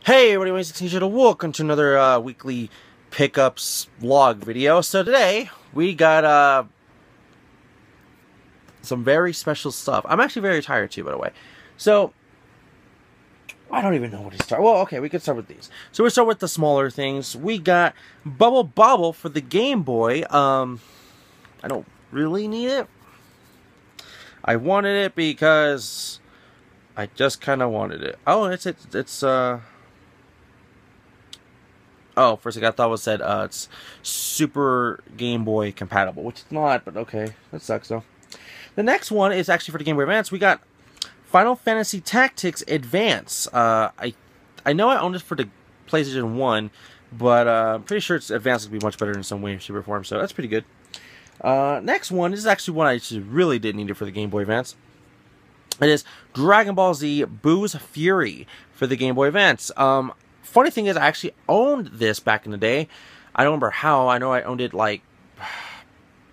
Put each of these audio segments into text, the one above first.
Hey everybody, it's Issac, welcome to another weekly pickups vlog video. So today, we got some very special stuff. I'm actually very tired too, by the way. So, I don't even know where to start. Well, okay, we could start with these. So we'll start with the smaller things. We got Bubble Bobble for the Game Boy. I don't really need it. I wanted it because I just kind of wanted it. Oh, oh, first thing I thought was said it's Super Game Boy compatible, which it's not, but okay, that sucks though. The next one is actually for the Game Boy Advance. We got Final Fantasy Tactics Advance. I know I owned it for the PlayStation 1, but I'm pretty sure its Advance would be much better in some way, shape, or form, so that's pretty good. Next one, this is actually one I really did need it for the Game Boy Advance. It is Dragon Ball Z Boo's Fury for the Game Boy Advance. Funny thing is, I actually owned this back in the day. I don't remember how. I know I owned it like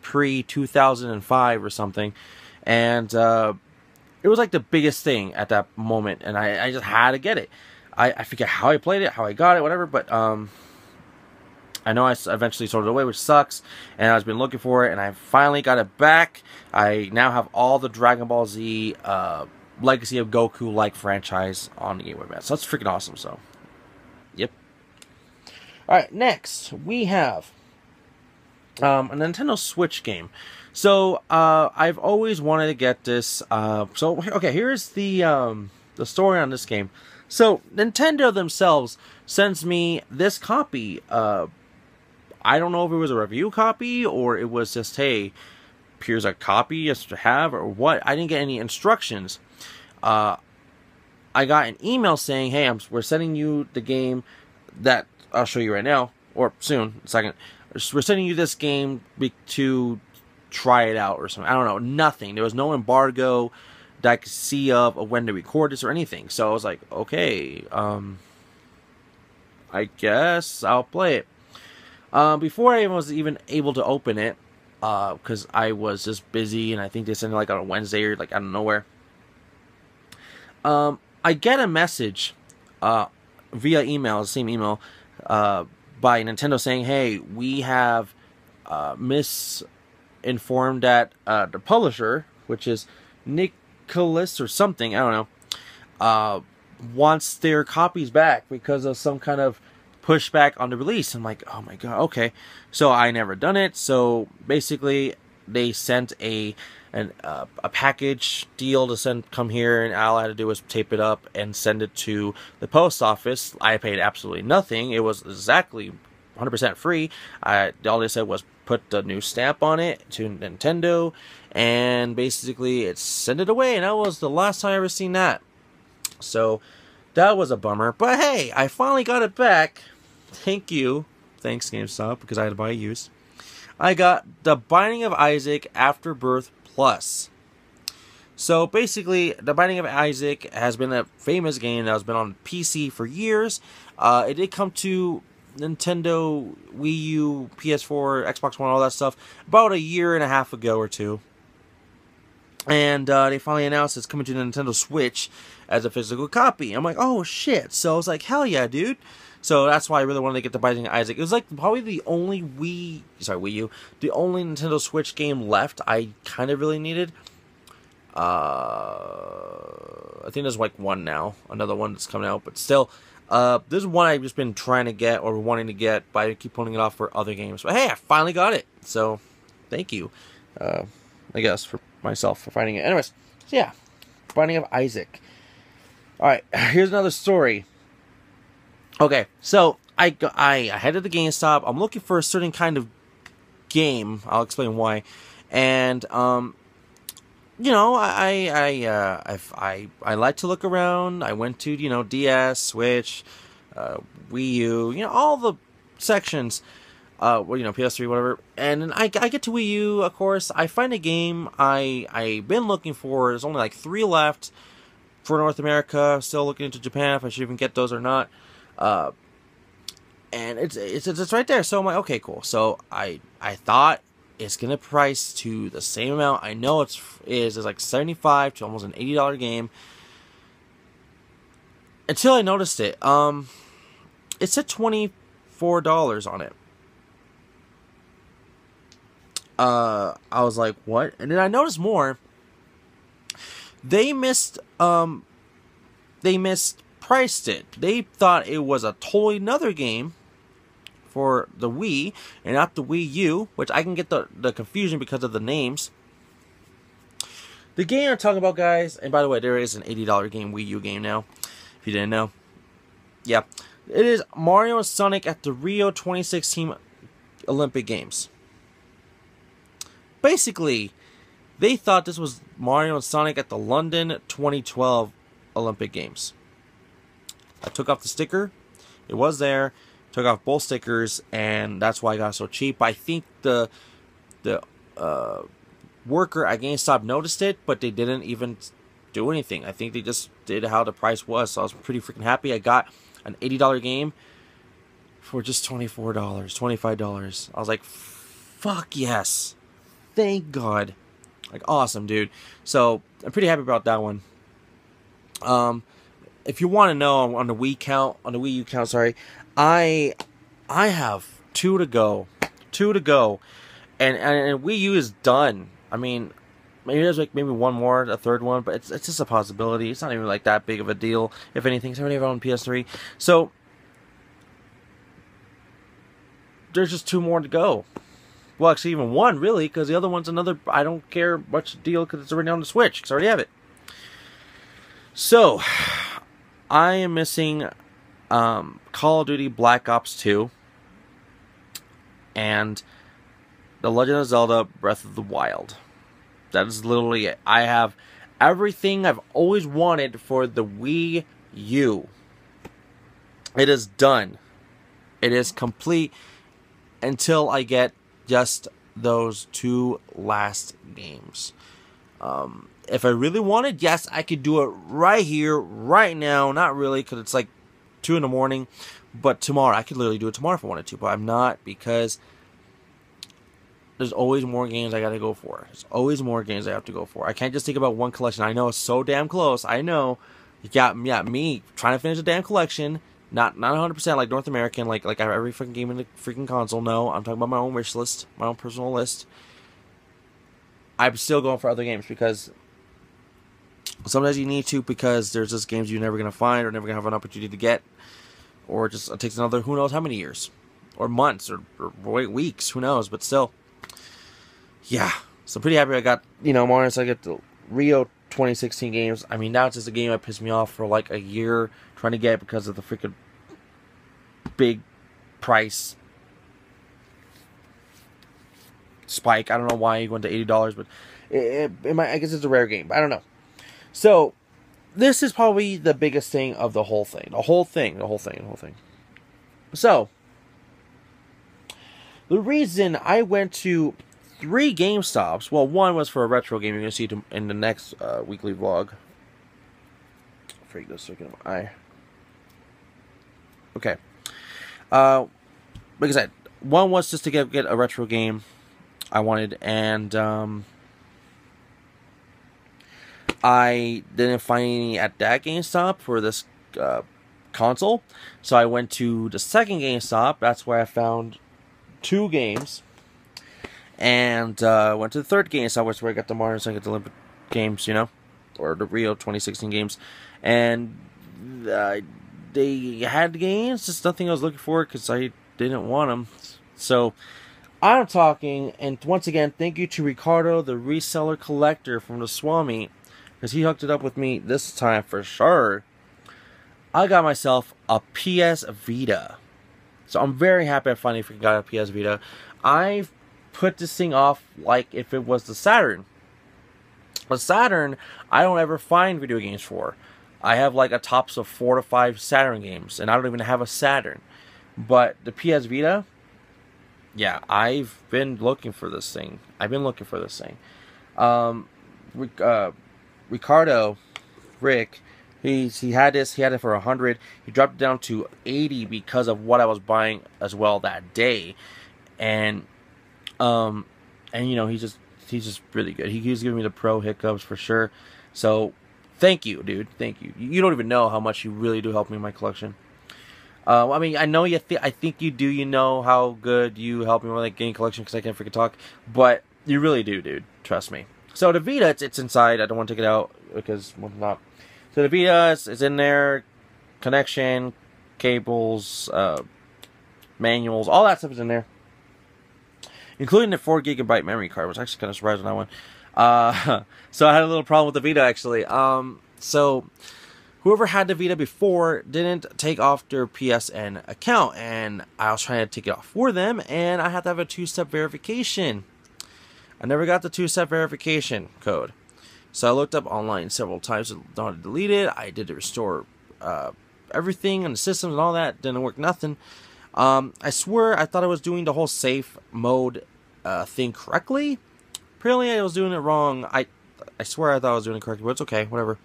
pre-2005 or something. And it was like the biggest thing at that moment. And I just had to get it. I forget how I played it, how I got it, whatever. But I know I eventually sold it away, which sucks. And I've been looking for it. And I finally got it back. I now have all the Dragon Ball Z Legacy of Goku-like franchise on the Game Boy Advance. So that's freaking awesome, so... Yep. Alright, next we have a Nintendo Switch game. So, I've always wanted to get this. Okay, here's the story on this game. So, Nintendo themselves sends me this copy. I don't know if it was a review copy or it was just, hey, here's a copy just to have or what. I didn't get any instructions. I got an email saying, hey, we're sending you the game that I'll show you right now, or soon, a second. We're sending you this game to try it out or something. I don't know, nothing. There was no embargo that I could see of when to record this or anything. So I was like, okay, I guess I'll play it. Before I was even able to open it, because I was just busy, and I think they sent it like on a Wednesday or like out of nowhere. I get a message via email, the same email, by Nintendo saying, hey, we have misinformed that the publisher, which is Nicholas or something, I don't know, wants their copies back because of some kind of pushback on the release. I'm like, oh my god, okay. So I never done it, so basically they sent a package deal to come here, and all I had to do was tape it up and send it to the post office. I paid absolutely nothing. It was exactly 100% free. All they said was put the new stamp on it to Nintendo, and basically send it away, and that was the last time I ever seen that. So that was a bummer, but hey, I finally got it back. Thank you. Thanks, GameStop, because I had to buy used. I got The Binding of Isaac Afterbirth Plus. So basically, The Binding of Isaac has been a famous game that has been on PC for years. It did come to Nintendo, Wii U, PS4, Xbox One, all that stuff about a year and a half ago or two. And they finally announced it's coming to the Nintendo Switch as a physical copy. I'm like, oh shit. So I was like, hell yeah, dude. So that's why I really wanted to get The Binding of Isaac. It was like probably the only Wii U, the only Nintendo Switch game left I kind of really needed. I think there's like one now, another one that's coming out, but still, this is one I've just been trying to get or wanting to get, but I keep putting it off for other games. But hey, I finally got it. So thank you, I guess, for myself for finding it. Anyways, so yeah, Binding of Isaac. All right, here's another story. Okay, so I head to the GameStop. I'm looking for a certain kind of game. I'll explain why. And you know, I like to look around. I went to, you know, DS, Switch, Wii U, you know, all the sections. Well, you know, PS3, whatever. And then I get to Wii U, of course. I find a game I've been looking for. There's only like 3 left for North America. Still looking into Japan if I should even get those or not. And it's right there. So I'm like, okay, cool. So I thought it's gonna price to the same amount. I know it's like $75 to almost an $80 game. Until I noticed it. it said $24 on it. I was like, what? And then I noticed more. They mispriced it. They thought it was a totally another game for the Wii and not the Wii U, which I can get the confusion because of the names. The game I'm talking about, guys, and by the way, there is an $80 game, Wii U game now, if you didn't know. Yeah, it is Mario and Sonic at the Rio 2016 Olympic Games. Basically, they thought this was Mario and Sonic at the London 2012 Olympic Games. I took off the sticker. It was there. Took off both stickers, and that's why I got so cheap. I think the worker at GameStop noticed it, but they didn't even do anything. I think they just did how the price was, so I was pretty freaking happy. I got an $80 game for just $24, $25. I was like, fuck yes. Thank God. Like, awesome, dude. So, I'm pretty happy about that one. If you want to know on the Wii U count, sorry, I have 2 to go. 2 to go. And Wii U is done. I mean, maybe there's like maybe one more, a third one, but it's just a possibility. It's not even like that big of a deal. If anything, it's already on PS3. So, there's just 2 more to go. Well, actually, even 1, really, because the other one's another, I don't care much deal because it's already on the Switch, because I already have it. So, I am missing Call of Duty Black Ops 2 and The Legend of Zelda Breath of the Wild. That is literally it. I have everything I've always wanted for the Wii U. It is done. It is complete until I get just those 2 last games. If I really wanted, yes, I could do it right here, right now. Not really, because it's like 2 in the morning. But tomorrow, I could literally do it tomorrow if I wanted to. But I'm not, because there's always more games I gotta go for. There's always more games I have to go for. I can't just think about one collection. I know it's so damn close. I know. You got me trying to finish a damn collection. Not 100% like North American, like I have every freaking game in the freaking console. No, I'm talking about my own wish list, my own personal list. I'm still going for other games because sometimes you need to, because there's just games you're never going to find or never going to have an opportunity to get. Or just it takes another who knows how many years. Or months or weeks, who knows, but still. Yeah, so I'm pretty happy I got, Mario, so I get the Rio 2016 games. I mean, now it's just a game that pissed me off for like a year trying to get because of the freaking big price spike. I don't know why it went to $80, but I guess it's a rare game, but I don't know. So, this is probably the biggest thing of the whole thing. The whole thing. So, the reason I went to 3 GameStops, well, one was for a retro game. You're going to see it in the next weekly vlog. Freak this circuit of my eye. Okay. Like I said, one was just to get a retro game I wanted, and I didn't find any at that GameStop for this console, so I went to the second GameStop. That's where I found 2 games, and went to the third GameStop, which is where I got the Mario and the Olympic games, or the Rio 2016 games, and they had games, just nothing I was looking for because I didn't want them. So I'm talking, and once again, thank you to Ricardo the Reseller Collector from the Swami, because he hooked it up with me this time for sure. I got myself a PS Vita. So I'm very happy I finally got a PS Vita. I've put this thing off like if it was the Saturn. The Saturn, I don't ever find video games for. I have like a tops of 4 to 5 Saturn games, and I don't even have a Saturn. But the PS Vita, yeah, I've been looking for this thing. Ricardo, Rick, he had this. He had it for 100. He dropped it down to 80 because of what I was buying as well that day, and he's just really good. He's giving me the pro hiccups for sure. So thank you, dude. Thank you. You don't even know how much you really do help me in my collection. I mean, I know you. I think you do. You know how good you help me with that game collection because I can't freaking talk, but you really do, dude. Trust me. So the Vita, it's inside. I don't want to take it out because well, not. So the Vita is in there. Connection, cables, manuals, all that stuff is in there, including the 4 GB memory card. I was actually kind of surprised on that one. So I had a little problem with the Vita actually. So whoever had the Vita before didn't take off their PSN account, and I was trying to take it off for them, and I had to have a 2-step verification. I never got the 2-step verification code, so I looked up online several times to delete it. I did restore everything and the systems and all that. Didn't work, nothing. I swear I thought I was doing the whole safe mode thing correctly. Apparently I was doing it wrong. I swear I thought I was doing it correctly, but it's okay, whatever.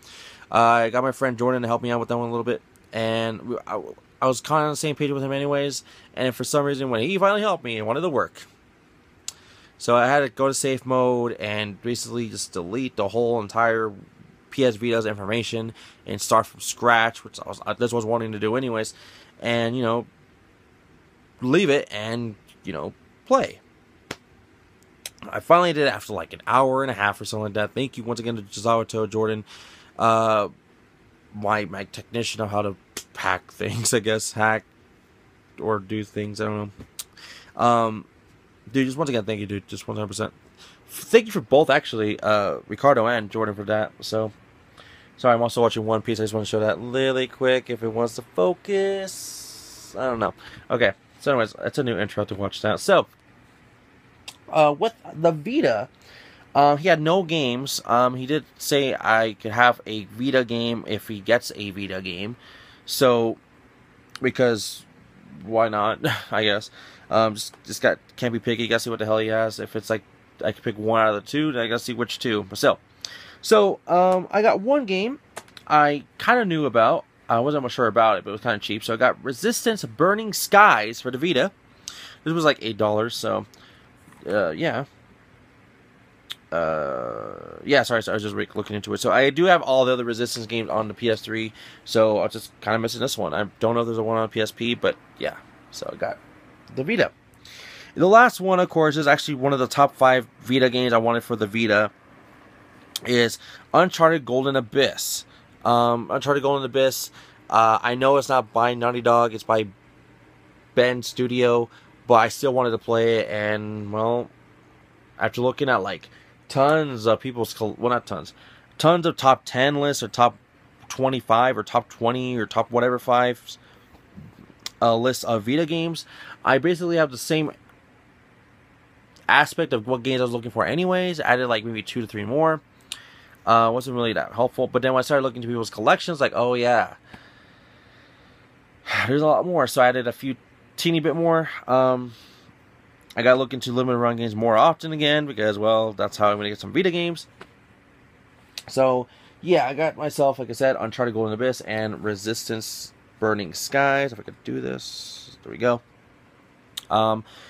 I got my friend Jordan to help me out with that one a little bit, and I was kind of on the same page with him anyways, and for some reason when he finally helped me, it wanted to work. So I had to go to safe mode and basically just delete the whole entire PS Vita's information and start from scratch, which that's what I was wanting to do anyways, and, you know, leave it and, you know, play. I finally did it after like an hour and a half or something like that. Thank you once again to Jazawato Jordan, my technician of how to hack things, I guess, hack or do things, I don't know. Dude, just once again, thank you, dude, just 100%. Thank you for both, actually, Ricardo and Jordan for that. So, sorry, I'm also watching One Piece. I just want to show that really quick if it wants to focus. I don't know. Okay, so anyways, it's a new intro to watch that. So, with the Vita, he had no games. He did say I could have a Vita game if he gets a Vita game. So, because why not? I guess. Can't be picky. Gotta see what the hell he has. If it's like I can pick one out of the two, then I gotta see which two. So I got one game I kind of knew about. I wasn't much sure about it, but it was kind of cheap. So I got Resistance Burning Skies for the Vita. This was like $8. So yeah. Sorry, I was just looking into it. So I do have all the other Resistance games on the PS3. So I was just kind of missing this one. I don't know if there's a one on PSP, but yeah. So I got the Vita. The last one, of course, is actually one of the top 5 Vita games I wanted for the Vita. Is Uncharted Golden Abyss. Uncharted Golden Abyss. I know it's not by Naughty Dog. It's by Ben Studio. But I still wanted to play it. And, well, after looking at, like, tons of people's... Well, not tons. Tons of top 10 lists or top 25 or top 20 or top whatever 5 list of Vita games. I basically have the same aspect of what games I was looking for anyways. I added like maybe 2 to 3 more. Wasn't really that helpful. But then when I started looking to people's collections, like, oh yeah, there's a lot more. So I added a few teeny bit more. I gotta look into limited run games more often again because, well, that's how I'm gonna get some Vita games. So yeah, I got myself, like I said, Uncharted Golden Abyss and Resistance Burning Skies. If I could do this, there we go.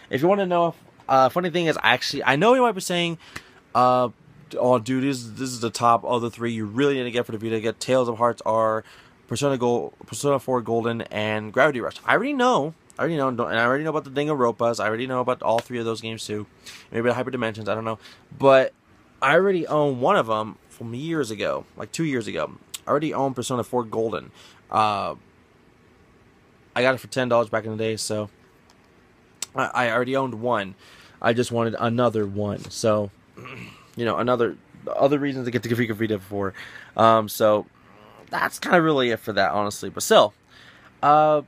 If you want to know, funny thing is, I know you might be saying, oh, dude, this is the top of the 3 you really need to get for the Vita. Get Tales of Hearts R, Persona 4 Golden, and Gravity Rush. I already know, and I already know about the Danganronpas. I already know about all 3 of those games too. Maybe the Hyper Dimensions, I don't know. But I already own one of them from years ago, like 2 years ago. I already own Persona 4 Golden. I got it for $10 back in the day, so I already owned one. I just wanted another one. So, you know, other reasons to get the Vita for. So that's kind of really it for that, honestly. But still, I'm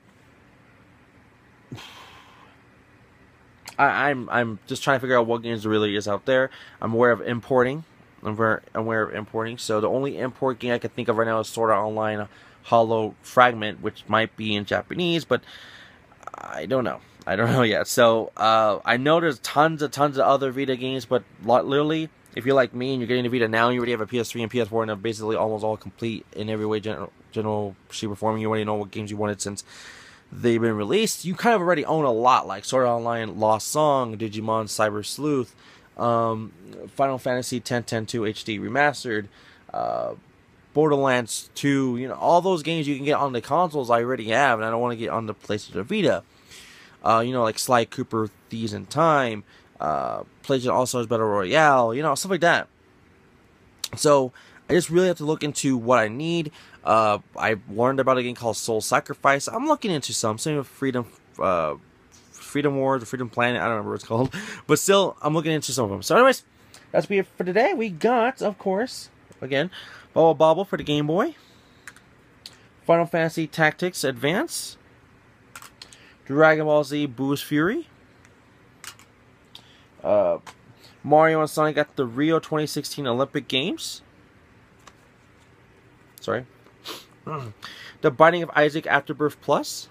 just trying to figure out what games there really is out there. I'm aware of importing. I'm aware of importing. So the only import game I can think of right now is Sword Art Online Hollow Fragment, which might be in Japanese, but I don't know. I don't know yet. So I know there's tons of other Vita games, but literally, if you're like me and you're getting a Vita now, and you already have a PS3 and PS4, and they're basically almost all complete in every way, general shape or form. You already know what games you wanted since they've been released. You kind of already own a lot, like Sword Art Online Lost Song, Digimon Cyber Sleuth, Final Fantasy X-10-2 HD Remastered, Borderlands 2, you know, all those games you can get on the consoles I already have, and I don't want to get on the PlayStation Vita. You know, like Sly Cooper, Thieves in Time, PlayStation All-Stars Battle Royale, you know, stuff like that. So I just really have to look into what I need. I learned about a game called Soul Sacrifice. I'm looking into some. Same with Freedom Wars or Freedom Planet. I don't remember what it's called. But still, I'm looking into some of them. So anyways, that's it for today. We got, of course, again, Bubble Bobble for the Game Boy. Final Fantasy Tactics Advance. Dragon Ball Z Boost Fury. Mario and Sonic at the Rio 2016 Olympic Games. Sorry. The Binding of Isaac Afterbirth Plus.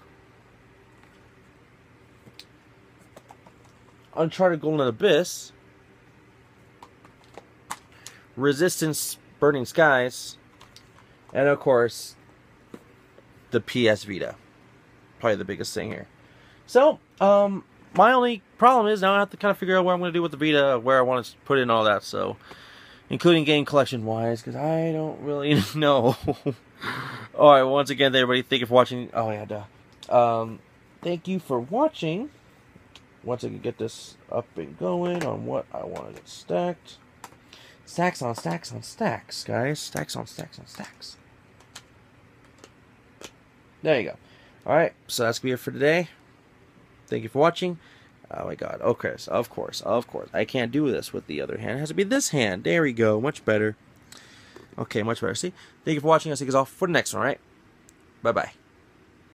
Uncharted Golden Abyss. Resistance Burning Skies. And of course, the PS Vita. Probably the biggest thing here. So, my only problem is now I have to kind of figure out what I'm going to do with the Vita, where I want to put in all that, so, including game collection wise, because I don't really know. Alright, once again, everybody, thank you for watching. Oh, yeah, duh. Thank you for watching. Once I can get this up and going on what I want to get stacked. Stacks on stacks on stacks, guys. Stacks on stacks on stacks. There you go. Alright, so that's going to be it for today. Thank you for watching. Oh my god. Okay, so of course. I can't do this with the other hand. It has to be this hand. There we go. Much better. Okay, much better. See? Thank you for watching. I'll see you guys all for the next one, alright? Bye-bye.